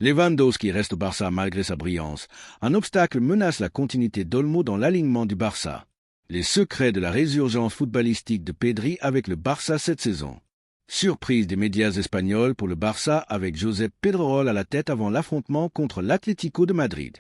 Lewandowski reste au Barça malgré sa brillance. Un obstacle menace la continuité d'Olmo dans l'alignement du Barça. Les secrets de la résurgence footballistique de Pedri avec le Barça cette saison. Surprise des médias espagnols pour le Barça avec Josep Pedrerol à la tête avant l'affrontement contre l'Atlético de Madrid.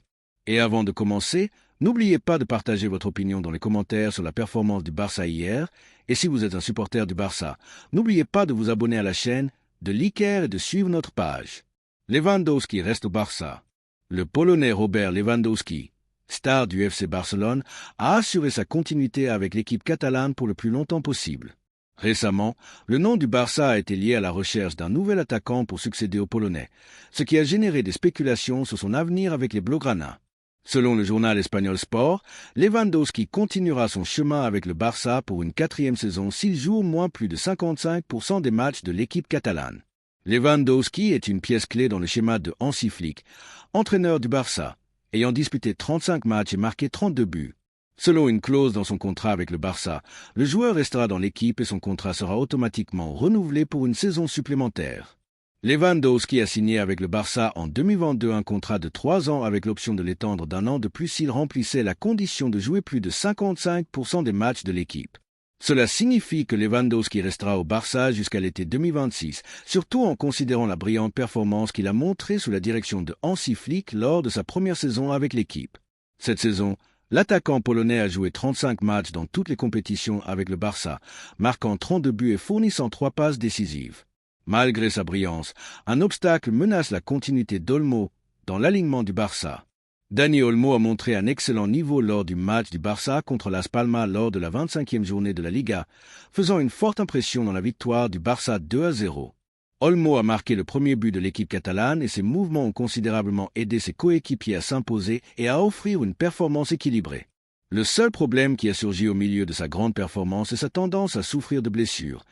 Et avant de commencer, n'oubliez pas de partager votre opinion dans les commentaires sur la performance du Barça hier. Et si vous êtes un supporter du Barça, n'oubliez pas de vous abonner à la chaîne, de liker et de suivre notre page. Lewandowski reste au Barça. Le Polonais Robert Lewandowski, star du FC Barcelone, a assuré sa continuité avec l'équipe catalane pour le plus longtemps possible. Récemment, le nom du Barça a été lié à la recherche d'un nouvel attaquant pour succéder au Polonais, ce qui a généré des spéculations sur son avenir avec les Blaugrana. Selon le journal espagnol Sport, Lewandowski continuera son chemin avec le Barça pour une 4e saison s'il joue au moins plus de 55% des matchs de l'équipe catalane. Lewandowski est une pièce clé dans le schéma de Hansi Flick, entraîneur du Barça, ayant disputé 35 matchs et marqué 32 buts. Selon une clause dans son contrat avec le Barça, le joueur restera dans l'équipe et son contrat sera automatiquement renouvelé pour une saison supplémentaire. Lewandowski a signé avec le Barça en 2022 un contrat de 3 ans avec l'option de l'étendre d'1 an de plus s'il remplissait la condition de jouer plus de 55% des matchs de l'équipe. Cela signifie que Lewandowski restera au Barça jusqu'à l'été 2026, surtout en considérant la brillante performance qu'il a montrée sous la direction de Hansi Flick lors de sa première saison avec l'équipe. Cette saison, l'attaquant polonais a joué 35 matchs dans toutes les compétitions avec le Barça, marquant 32 buts et fournissant 3 passes décisives. Malgré sa brillance, un obstacle menace la continuité d'Olmo dans l'alignement du Barça. Dani Olmo a montré un excellent niveau lors du match du Barça contre Las Palmas lors de la 25e journée de la Liga, faisant une forte impression dans la victoire du Barça 2-0. Olmo a marqué le premier but de l'équipe catalane et ses mouvements ont considérablement aidé ses coéquipiers à s'imposer et à offrir une performance équilibrée. Le seul problème qui a surgi au milieu de sa grande performance est sa tendance à souffrir de blessures,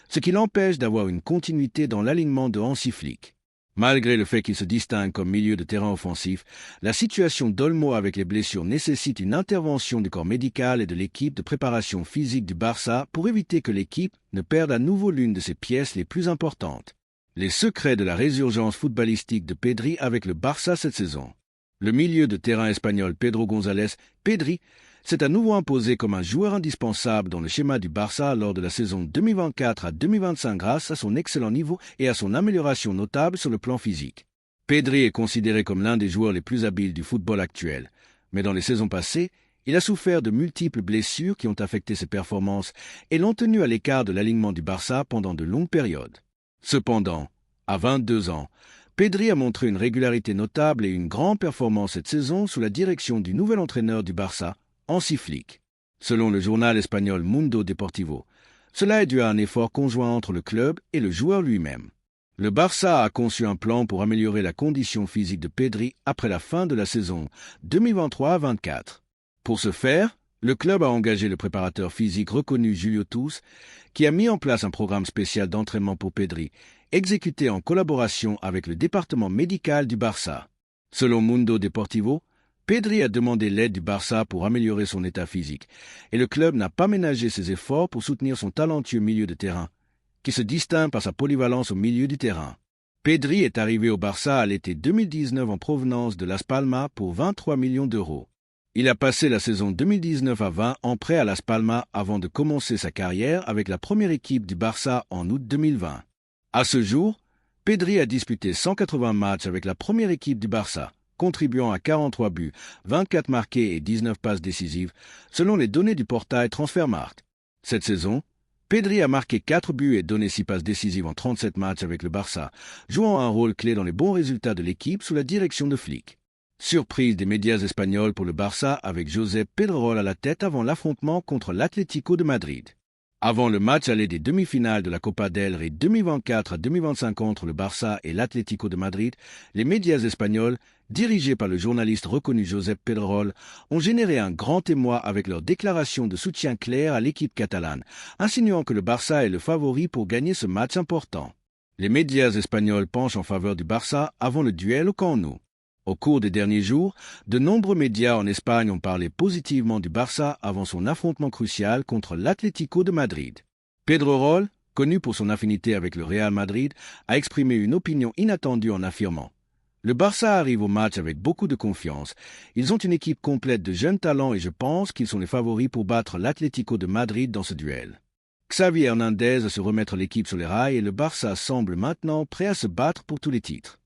ce qui l'empêche d'avoir une continuité dans l'alignement de Hansi Flick. Malgré le fait qu'il se distingue comme milieu de terrain offensif, la situation d'Olmo avec les blessures nécessite une intervention du corps médical et de l'équipe de préparation physique du Barça pour éviter que l'équipe ne perde à nouveau l'une de ses pièces les plus importantes. Les secrets de la résurgence footballistique de Pedri avec le Barça cette saison. Le milieu de terrain espagnol Pedro González, Pedri, s'est à nouveau imposé comme un joueur indispensable dans le schéma du Barça lors de la saison 2024 à 2025 grâce à son excellent niveau et à son amélioration notable sur le plan physique. Pedri est considéré comme l'un des joueurs les plus habiles du football actuel, mais dans les saisons passées, il a souffert de multiples blessures qui ont affecté ses performances et l'ont tenu à l'écart de l'alignement du Barça pendant de longues périodes. Cependant, à 22 ans, Pedri a montré une régularité notable et une grande performance cette saison sous la direction du nouvel entraîneur du Barça, Hansi Flick. Selon le journal espagnol Mundo Deportivo, cela est dû à un effort conjoint entre le club et le joueur lui-même. Le Barça a conçu un plan pour améliorer la condition physique de Pedri après la fin de la saison 2023-24. Pour ce faire, le club a engagé le préparateur physique reconnu Julio Tous, qui a mis en place un programme spécial d'entraînement pour Pedri, exécuté en collaboration avec le département médical du Barça. Selon Mundo Deportivo, Pedri a demandé l'aide du Barça pour améliorer son état physique, et le club n'a pas ménagé ses efforts pour soutenir son talentueux milieu de terrain, qui se distingue par sa polyvalence au milieu du terrain. Pedri est arrivé au Barça à l'été 2019 en provenance de Las Palmas pour 23 millions d'euros. Il a passé la saison 2019 à 20 en prêt à Las Palmas avant de commencer sa carrière avec la première équipe du Barça en août 2020. À ce jour, Pedri a disputé 180 matchs avec la première équipe du Barça, contribuant à 43 buts, 24 marqués et 19 passes décisives, selon les données du portail Transfermarkt. Cette saison, Pedri a marqué 4 buts et donné 6 passes décisives en 37 matchs avec le Barça, jouant un rôle clé dans les bons résultats de l'équipe sous la direction de Flick. Surprise des médias espagnols pour le Barça avec Josep Pedrerol à la tête avant l'affrontement contre l'Atlético de Madrid. Avant le match aller des demi-finales de la Copa del Rey 2024 à 2025 entre le Barça et l'Atlético de Madrid, les médias espagnols, dirigés par le journaliste reconnu Josep Pedrerol, ont généré un grand émoi avec leur déclaration de soutien clair à l'équipe catalane, insinuant que le Barça est le favori pour gagner ce match important. Les médias espagnols penchent en faveur du Barça avant le duel au Camp Nou. Au cours des derniers jours, de nombreux médias en Espagne ont parlé positivement du Barça avant son affrontement crucial contre l'Atlético de Madrid. Pedrerol, connu pour son affinité avec le Real Madrid, a exprimé une opinion inattendue en affirmant Le Barça arrive au match avec beaucoup de confiance. Ils ont une équipe complète de jeunes talents et je pense qu'ils sont les favoris pour battre l'Atlético de Madrid dans ce duel. Xavi Hernandez a se remettre l'équipe sur les rails et le Barça semble maintenant prêt à se battre pour tous les titres.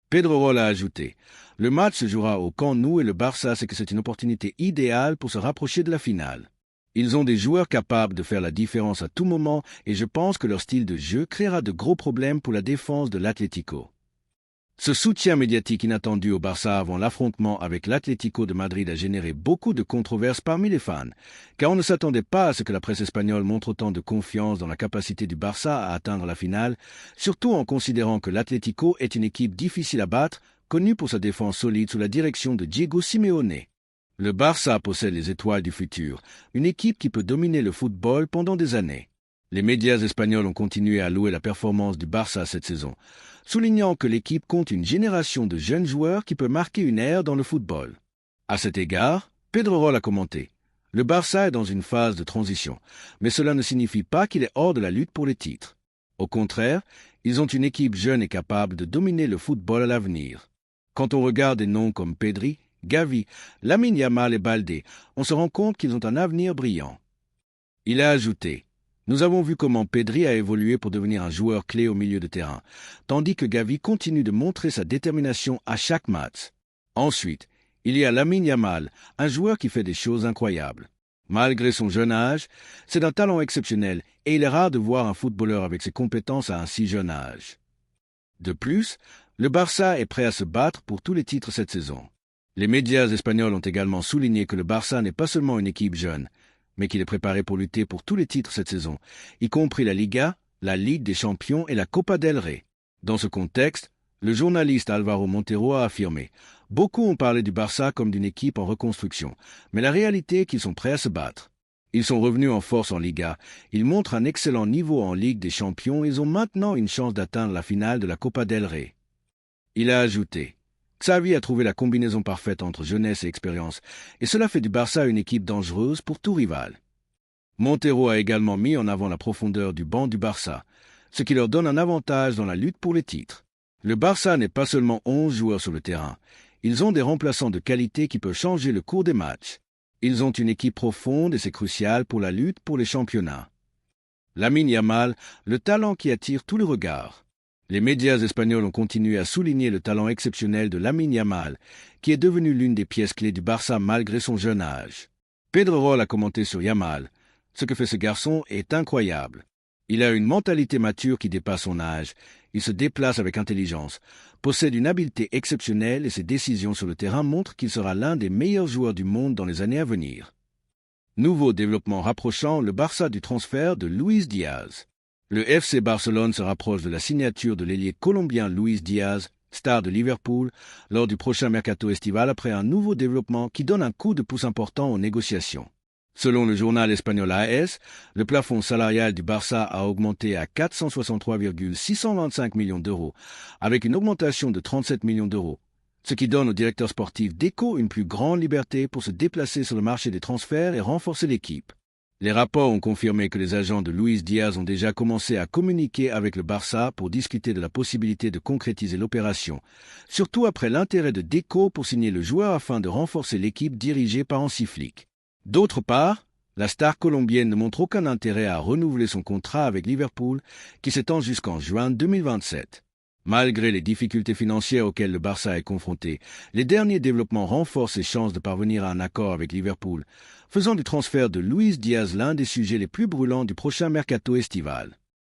Pedrerol a ajouté « Le match se jouera au Camp Nou et le Barça sait que c'est une opportunité idéale pour se rapprocher de la finale. Ils ont des joueurs capables de faire la différence à tout moment et je pense que leur style de jeu créera de gros problèmes pour la défense de l'Atlético. » Ce soutien médiatique inattendu au Barça avant l'affrontement avec l'Atlético de Madrid a généré beaucoup de controverses parmi les fans, car on ne s'attendait pas à ce que la presse espagnole montre autant de confiance dans la capacité du Barça à atteindre la finale, surtout en considérant que l'Atlético est une équipe difficile à battre, connue pour sa défense solide sous la direction de Diego Simeone. Le Barça possède les étoiles du futur, une équipe qui peut dominer le football pendant des années. Les médias espagnols ont continué à louer la performance du Barça cette saison, soulignant que l'équipe compte une génération de jeunes joueurs qui peut marquer une ère dans le football. À cet égard, Pedrerol a commenté « Le Barça est dans une phase de transition, mais cela ne signifie pas qu'il est hors de la lutte pour les titres. Au contraire, ils ont une équipe jeune et capable de dominer le football à l'avenir. Quand on regarde des noms comme Pedri, Gavi, Lamine Yamal et Baldé, on se rend compte qu'ils ont un avenir brillant. » Il a ajouté Nous avons vu comment Pedri a évolué pour devenir un joueur clé au milieu de terrain, tandis que Gavi continue de montrer sa détermination à chaque match. Ensuite, il y a Lamine Yamal, un joueur qui fait des choses incroyables. Malgré son jeune âge, c'est d'un talent exceptionnel et il est rare de voir un footballeur avec ses compétences à un si jeune âge. De plus, le Barça est prêt à se battre pour tous les titres cette saison. Les médias espagnols ont également souligné que le Barça n'est pas seulement une équipe jeune, mais qu'il est préparé pour lutter pour tous les titres cette saison, y compris la Liga, la Ligue des Champions et la Copa del Rey. Dans ce contexte, le journaliste Álvaro Montero a affirmé « Beaucoup ont parlé du Barça comme d'une équipe en reconstruction, mais la réalité est qu'ils sont prêts à se battre. Ils sont revenus en force en Liga, ils montrent un excellent niveau en Ligue des Champions et ils ont maintenant une chance d'atteindre la finale de la Copa del Rey. » Il a ajouté Xavi a trouvé la combinaison parfaite entre jeunesse et expérience, et cela fait du Barça une équipe dangereuse pour tout rival. Montero a également mis en avant la profondeur du banc du Barça, ce qui leur donne un avantage dans la lutte pour les titres. Le Barça n'est pas seulement 11 joueurs sur le terrain, ils ont des remplaçants de qualité qui peuvent changer le cours des matchs. Ils ont une équipe profonde et c'est crucial pour la lutte pour les championnats. Lamine Yamal, le talent qui attire tous les regards. Les médias espagnols ont continué à souligner le talent exceptionnel de Lamine Yamal, qui est devenu l'une des pièces clés du Barça malgré son jeune âge. Pedrerol a commenté sur Yamal. Ce que fait ce garçon est incroyable. Il a une mentalité mature qui dépasse son âge. Il se déplace avec intelligence, possède une habileté exceptionnelle et ses décisions sur le terrain montrent qu'il sera l'un des meilleurs joueurs du monde dans les années à venir. Nouveau développement rapprochant le Barça du transfert de Luis Diaz. Le FC Barcelone se rapproche de la signature de l'ailier colombien Luis Diaz, star de Liverpool, lors du prochain mercato estival après un nouveau développement qui donne un coup de pouce important aux négociations. Selon le journal espagnol AS, le plafond salarial du Barça a augmenté à 463,625 millions d'euros, avec une augmentation de 37 millions d'euros, ce qui donne au directeur sportif Deco une plus grande liberté pour se déplacer sur le marché des transferts et renforcer l'équipe. Les rapports ont confirmé que les agents de Luis Diaz ont déjà commencé à communiquer avec le Barça pour discuter de la possibilité de concrétiser l'opération, surtout après l'intérêt de Deco pour signer le joueur afin de renforcer l'équipe dirigée par Hansi Flick. D'autre part, la star colombienne ne montre aucun intérêt à renouveler son contrat avec Liverpool, qui s'étend jusqu'en juin 2027. Malgré les difficultés financières auxquelles le Barça est confronté, les derniers développements renforcent ses chances de parvenir à un accord avec Liverpool, faisant du transfert de Luis Diaz l'un des sujets les plus brûlants du prochain mercato estival.